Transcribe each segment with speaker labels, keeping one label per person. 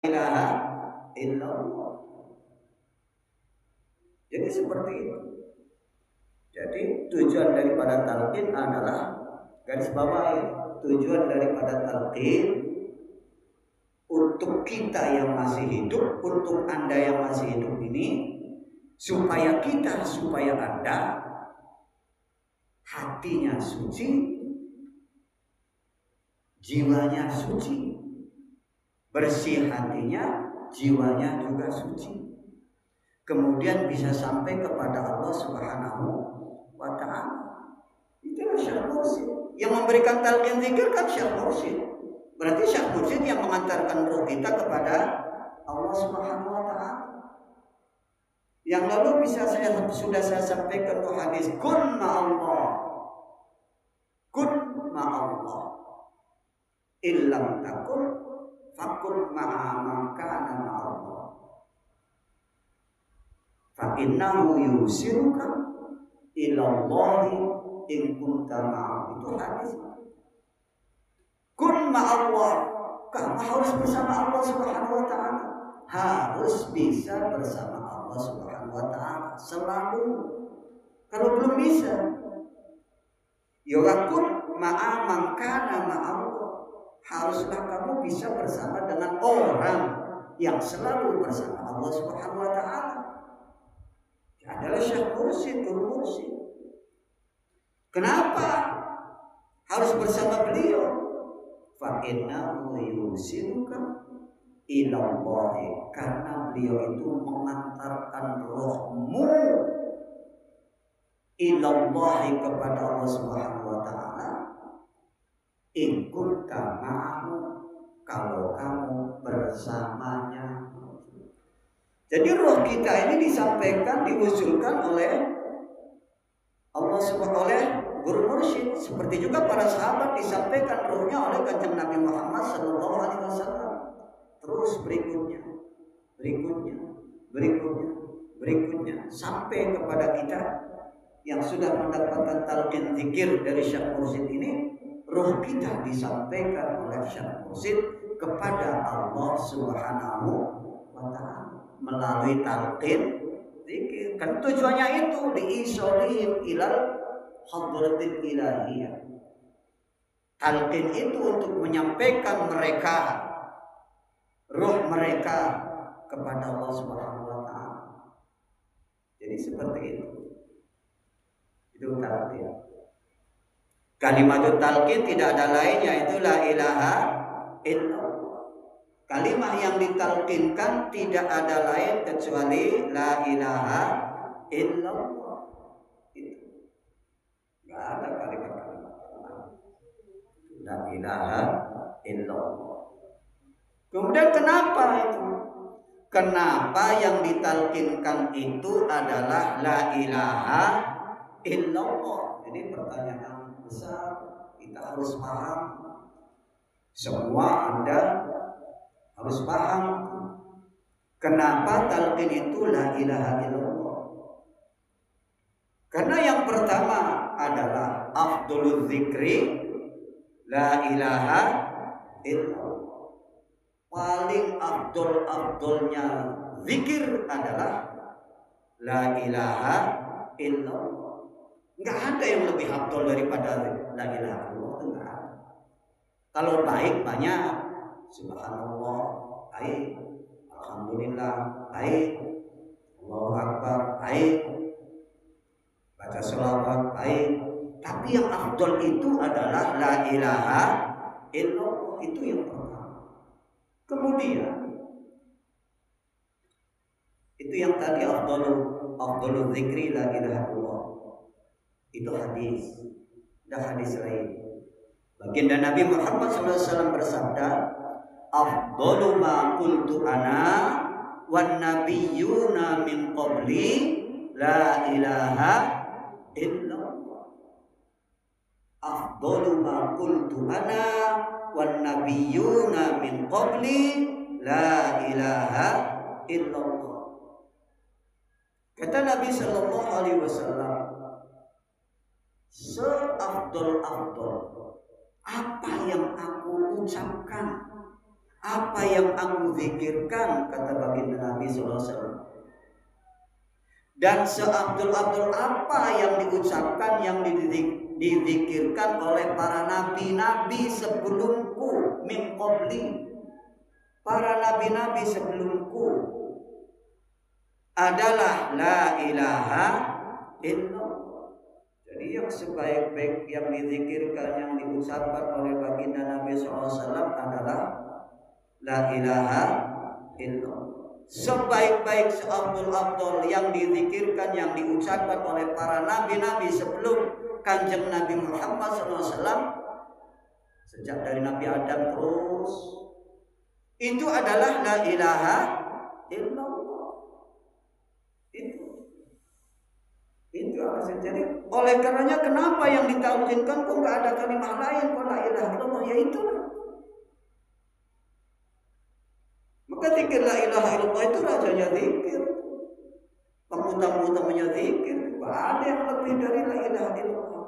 Speaker 1: ilaha illallah. Jadi seperti itu. Jadi tujuan daripada talqin adalah, garis bawahi, tujuan daripada talqin untuk kita yang masih hidup, untuk Anda yang masih hidup ini, supaya Anda hatinya suci, jiwanya suci, bersih hatinya, jiwanya juga suci. Kemudian bisa sampai kepada Allah Subhanahu wa ta'ala. Itulah Syekh Mursyid. Yang memberikan talqin zikir kan Syekh Mursyid. Berarti Syekh Mursyid yang mengantarkan roh kita kepada Allah Subhanahu wa ta'ala. Yang lalu sudah saya sampaikan tuh hadis kun ma'allah. Kun ma'allah. Illam takun fakun ma'a man kana ma'allah. Fa innahu yusiruka ilallahi in kunta ma'ahu. Itu hadis. Kun ma'allah. Kamu harus bersama Allah Subhanahu wa ta'ala. Harus bisa bersama Allah Subhanahu wa ta'ala selalu. Kalau belum bisa, yakun ma'a man kana ma'allah. Haruslah kamu bisa bersama dengan orang yang selalu bersama Allah Subhanahu wa ta'ala. Adalah Syekh Mursyid, Guru Mursyid. Kenapa harus bersama beliau? Fa innahu yusiruka ilallahi, karena beliau itu mengantarkan rohmu ilallahi kepada Allah Subhanahu wa ta'ala. In kunta ma'ahu, kalau kamu bersamanya. Jadi roh kita ini disampaikan, diusulkan oleh Allah Subhanahu oleh Guru Mursyid. Seperti juga para sahabat disampaikan rohnya oleh Kanjeng Nabi Muhammad sallallahu alaihi wasallam. Terus berikutnya sampai kepada kita yang sudah mendapatkan talqin zikir dari Syekh Mursyid ini. Roh kita disampaikan oleh Syekh Mursyid kepada Allah Subhanahu wa ta'ala melalui talqin zikir. Kan tujuannya itu diisolihim ilal hadratil ilahiyah. Talqin itu untuk menyampaikan mereka, roh mereka kepada Allah Subhanahu wa ta'ala. Jadi seperti itu. Itu talqin. Kalimat talqin tidak ada lain yaitu la ilaha illallah. Kalimat yang ditalqinkan tidak ada lain kecuali la ilaha illallah. Itu. Enggak ada kalimat-kalimat la ilaha illallah. Kemudian kenapa itu? Kenapa yang ditalqinkan itu adalah la ilaha illallah? Ini pertanyaan besar, kita harus paham. Semua Anda harus paham kenapa talqin itu la ilaha illallah. Karena yang pertama adalah afdolul zikri la ilaha illallah. Paling afdolnya zikir adalah la ilaha illallah. Enggak ada yang lebih afdol daripada la ilaha illallah, enggak ada. Kalau baik banyak, subhanallah baik, alhamdulillah baik, Allahu akbar baik, baca sholawat baik. Tapi yang afdol itu adalah la ilaha illallah, itu yang pertama. Kemudian itu yang tadi afdolul zikri la ilaha illallah. Itu hadis, dan hadis lain. Baginda Nabi Muhammad SAW bersabda, afdalu ma qultu ana wan nabiyyuna min qabli la ilaha illallah. Afdalu ma qultu ana wan nabiyyuna min qabli la ilaha illallah. Kata Nabi sallallahu alaihi wasallam, seafdol-afdol apa yang aku ucapkan Apa yang aku zikirkan, kata baginda Nabi SAW. Dan seabdul-abdul apa yang diucapkan, yang dizikirkan oleh para nabi-nabi sebelumku, min qabli, para nabi-nabi sebelumku, adalah la ilaha illallah. Jadi yang sebaik-baik yang dizikirkan, yang diucapkan oleh baginda Nabi SAW adalah la ilaha illallah. Sebaik-baik seabdul-abdul yang dizikirkan, yang diucapkan oleh para nabi-nabi sebelum Kanjeng Nabi Muhammad SAW, sejak dari Nabi Adam terus, itu adalah la ilaha illallah. Itu alasan. Jadi oleh karenanya kenapa yang ditauhidkan kok nggak ada kalimat lain kok la ilaha illallah, ya itulah. Maka zikir la ilaha illallah itu rajanya zikir, tamu-tamunya zikir. Gak ada yang lebih dari la ilaha illallah.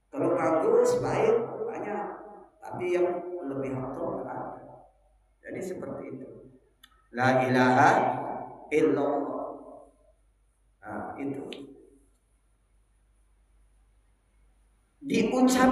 Speaker 1: Kalau bagus, baik, banyak, tapi yang lebih afdal ada. Jadi seperti itu. La ilaha illallah. Nah, itu diucap